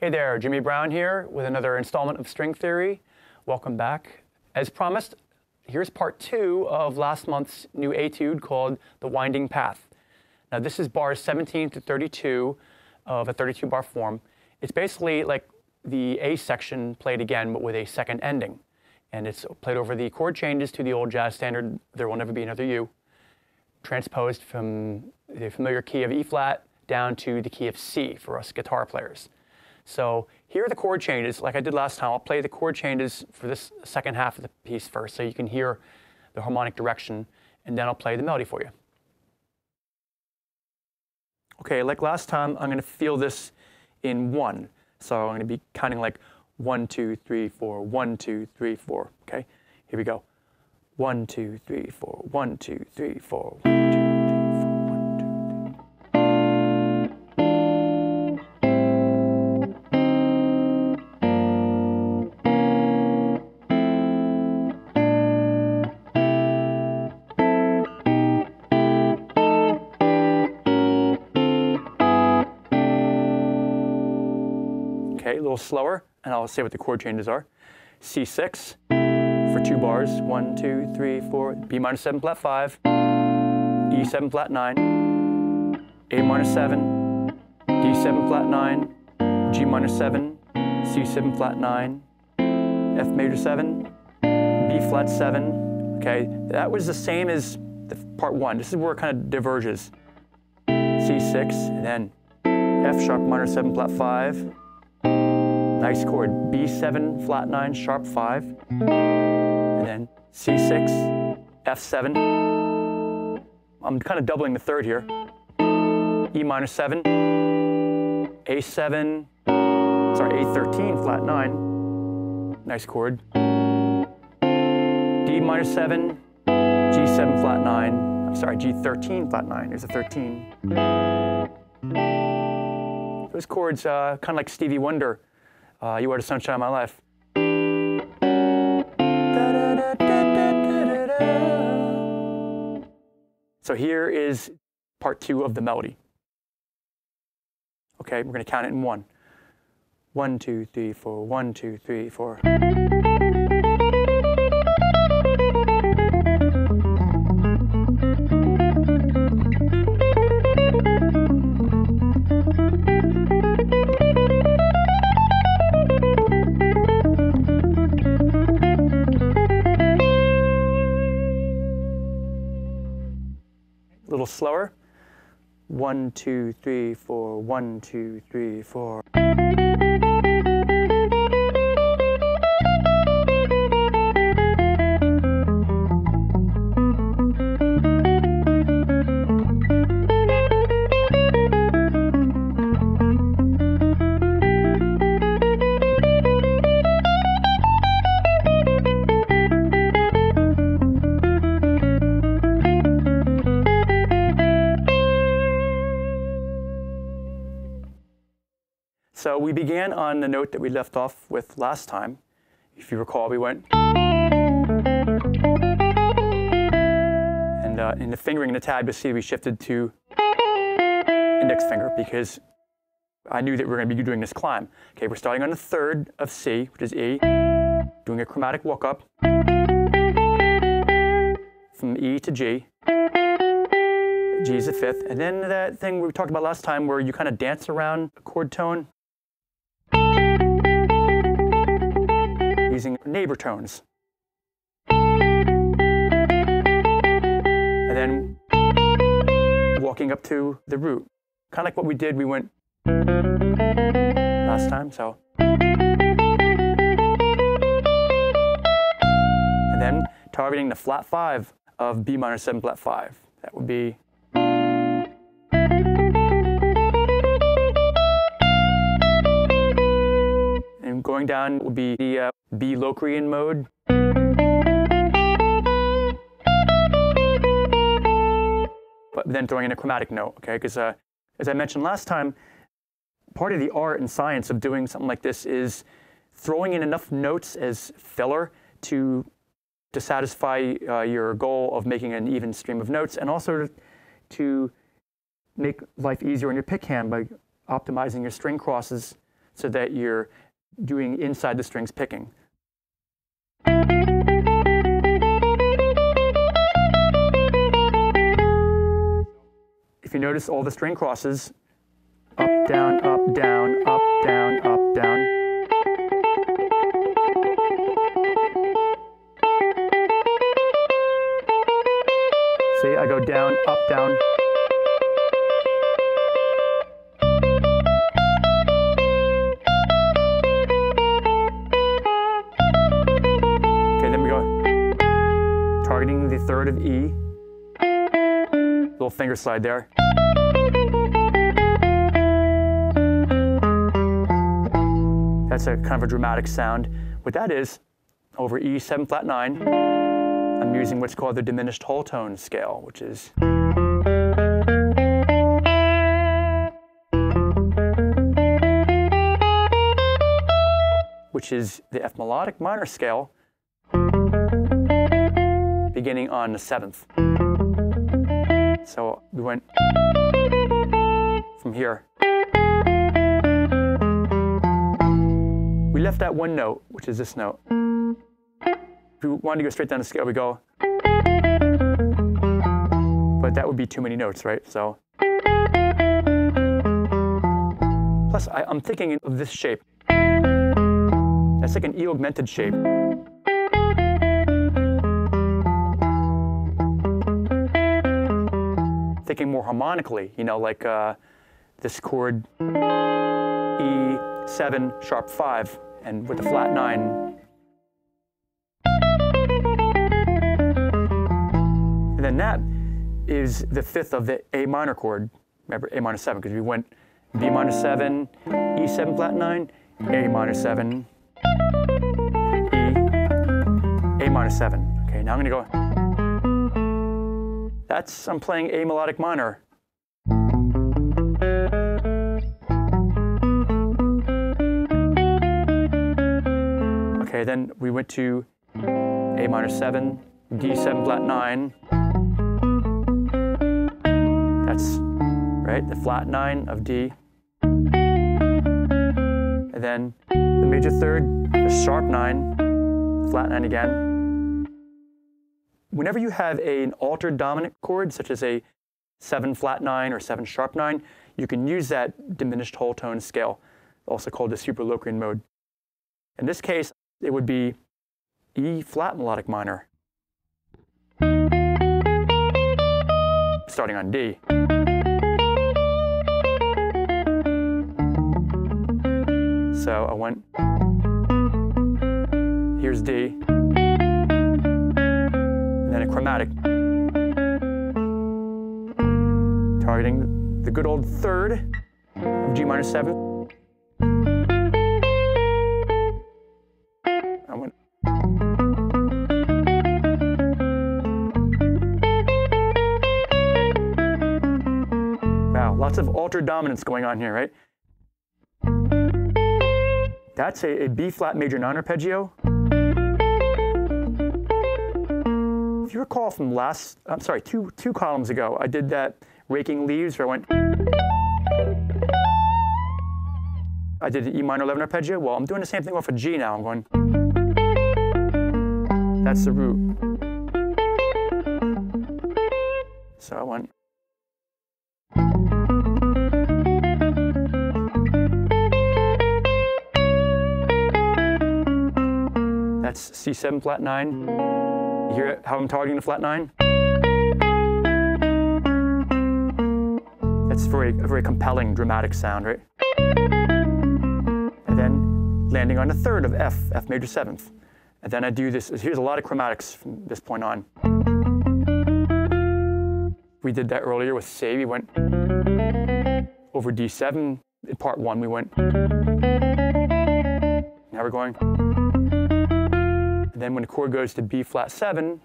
Hey there, Jimmy Brown here with another installment of String Theory. Welcome back. As promised, here's part 2 of last month's new etude called The Winding Path. Now this is bars 17 to 32 of a 32-bar form. It's basically like the A section played again, but with a second ending. And it's played over the chord changes to the old jazz standard, There Will Never Be Another You, transposed from the familiar key of E flat down to the key of C for us guitar players. So here are the chord changes, like I did last time. I'll play the chord changes for this second half of the piece first so you can hear the harmonic direction, and then I'll play the melody for you. Okay, like last time, I'm going to feel this in 1. So I'm going to be counting like 1, 2, 3, 4, 1, 2, 3, 4. Okay, here we go. 1, 2, 3, 4, 1, 2, 3, 4, 1, 2, 3, 4, 1, 2, 3. Okay, a little slower, and I'll say what the chord changes are. C6 for 2 bars, 1, 2, 3, 4, B minor 7 flat 5, E7 flat 9, A minor 7, D7 flat 9, G minor 7, C7 flat 9, F major 7, B flat 7. Okay, that was the same as the part 1. This is where it kind of diverges. C6, and then F sharp minor 7 flat 5. Nice chord, B7 flat 9 sharp 5, and then C6, F7. I'm kind of doubling the third here. E minor 7, A7, sorry, A13 flat 9. Nice chord. D minor 7, G7 flat 9. I'm sorry, G13 flat 9. There's a 13. Those chords, kind of like Stevie Wonder. You Are the Sunshine of My Life. So here is part 2 of the melody. Okay, we're going to count it in 1. 1, 2, 3, 4, 1, 2, 3, 4. A little slower. 1, 2, 3, 4, 1, 2, 3, 4. So we began on the note that we left off with last time. If you recall, we went. And in the fingering and the tab, you'll see we shifted to index finger because I knew that we were going to be doing this climb. Okay, we're starting on the 3rd of C, which is E, doing a chromatic walk up from E to G. G is the 5th. And then that thing we talked about last time where you kind of dance around a chord tone using neighbor tones. And then walking up to the root. Kind of like what we did, we went last time, so. And then targeting the flat 5 of B minor 7 flat 5. That would be. And going down would be the B Locrian mode. But then throwing in a chromatic note, okay? Because as I mentioned last time, part of the art and science of doing something like this is throwing in enough notes as filler to satisfy your goal of making an even stream of notes, and also to make life easier on your pick hand by optimizing your string crosses so that you're doing inside the strings picking. If you notice all the string crosses, up, down, up, down, up, down, up, down. See, I go down, up, down. Okay, then we go targeting the third of E. Little finger slide there. That's a kind of a dramatic sound. What that is, over E 7 flat 9, I'm using what's called the diminished whole tone scale, which is the F melodic minor scale beginning on the 7th. So we went from here. We left that one note, which is this note. If we wanted to go straight down the scale, we go. But that would be too many notes, right? So. Plus, I'm thinking of this shape. That's like an E augmented shape. Thinking more harmonically, you know, like this chord E7 sharp 5 and with the flat 9. And then that is the 5th of the A minor chord. Remember, A minor 7, because we went B minor 7, E7 flat 9, A minor 7, E, A minor 7. Okay, now I'm going to go. I'm playing A melodic minor. Okay, then we went to A minor 7, D7 flat 9. That's, right, the flat 9 of D. And then the major third, the sharp 9, flat 9 again. Whenever you have an altered dominant chord, such as a 7 flat 9 or 7 sharp 9, you can use that diminished whole tone scale, also called the superlocrian mode. In this case, it would be E flat melodic minor, starting on D. So I went, here's D. And a chromatic, targeting the good old third of G minor 7. I went. Wow, lots of altered dominance going on here, right? That's a B flat major 9 arpeggio. If you recall from two columns ago, I did that raking leaves where I went. I did the E minor 11 arpeggio. Well, I'm doing the same thing off a G now. I'm going. That's the root. So I went. That's C7 flat 9. You hear how I'm targeting the flat 9? That's a very compelling, dramatic sound, right? And then landing on the third of F major 7th. And then I do this. Here's a lot of chromatics from this point on. We did that earlier with C. We went over D7 in part 1. We went. Now we're going. And then when the chord goes to B flat 7,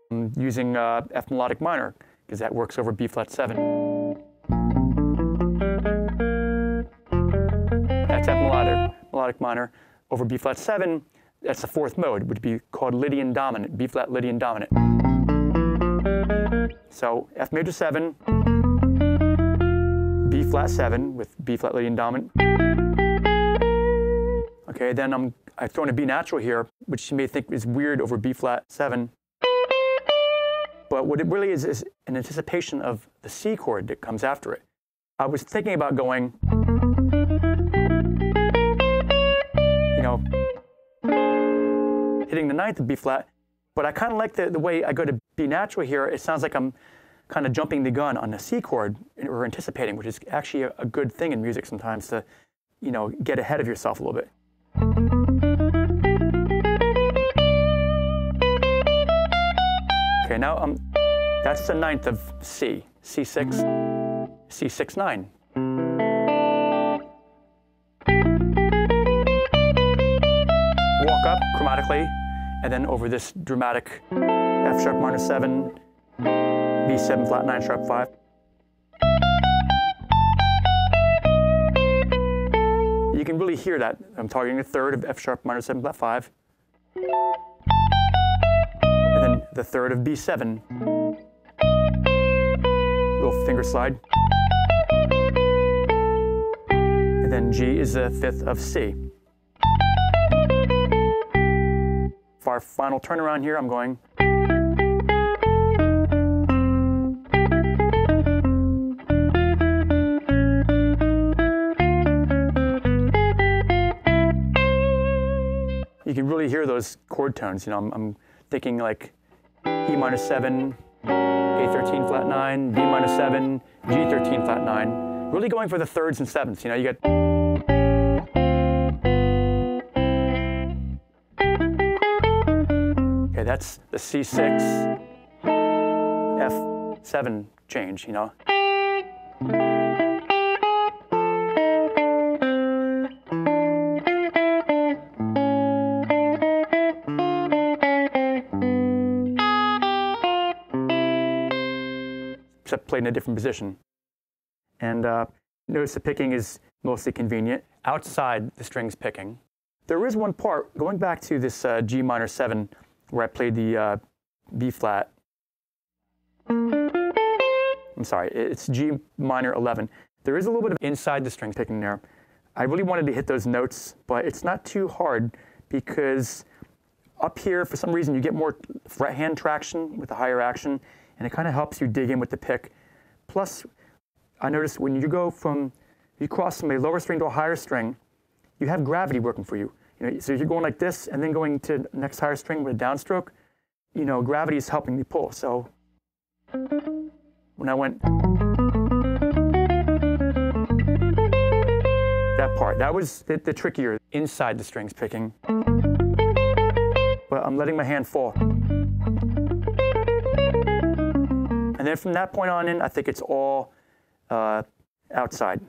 I'm using F melodic minor, because that works over B flat 7. That's F melodic minor over B flat 7. That's the 4th mode. It would be called Lydian dominant, B flat Lydian dominant. So F major 7, flat 7 with B flat leading dominant. Okay, then I've thrown a B natural here, which you may think is weird over B flat 7. But what it really is an anticipation of the C chord that comes after it. I was thinking about going, you know, hitting the ninth of B flat, but I kind of like the way I go to B natural here. It sounds like I'm kind of jumping the gun on the C chord or anticipating, which is actually a good thing in music sometimes to, you know, get ahead of yourself a little bit. Okay, now that's the ninth of C, C6, C6, 9. Walk up chromatically, and then over this dramatic F sharp minor 7, B7 flat 9 sharp 5. You can really hear that. I'm targeting a third of F sharp minor 7 flat 5. And then the third of B7. Little finger slide. And then G is the fifth of C. For our final turnaround here, I'm going. You can really hear those chord tones. You know, I'm thinking like E minor 7, A13 flat 9, B minor 7, G13 flat 9. Really going for the thirds and sevenths. You know, you get. Okay, that's the C6, F7 change. You know. Except played in a different position. And notice the picking is mostly convenient. Outside the strings picking. There is one part, going back to this G minor 7, where I played the B flat. I'm sorry, it's G minor 11. There is a little bit of inside the strings picking there. I really wanted to hit those notes, but it's not too hard because up here, for some reason, you get more fret hand traction with the higher action, and it kind of helps you dig in with the pick. Plus, I noticed when you cross from a lower string to a higher string, you have gravity working for you. You know, so if you're going like this and then going to the next higher string with a downstroke, you know, gravity is helping me pull. So when I went, that part, that was the trickier inside the strings picking. But I'm letting my hand fall. And then from that point on in, I think it's all outside.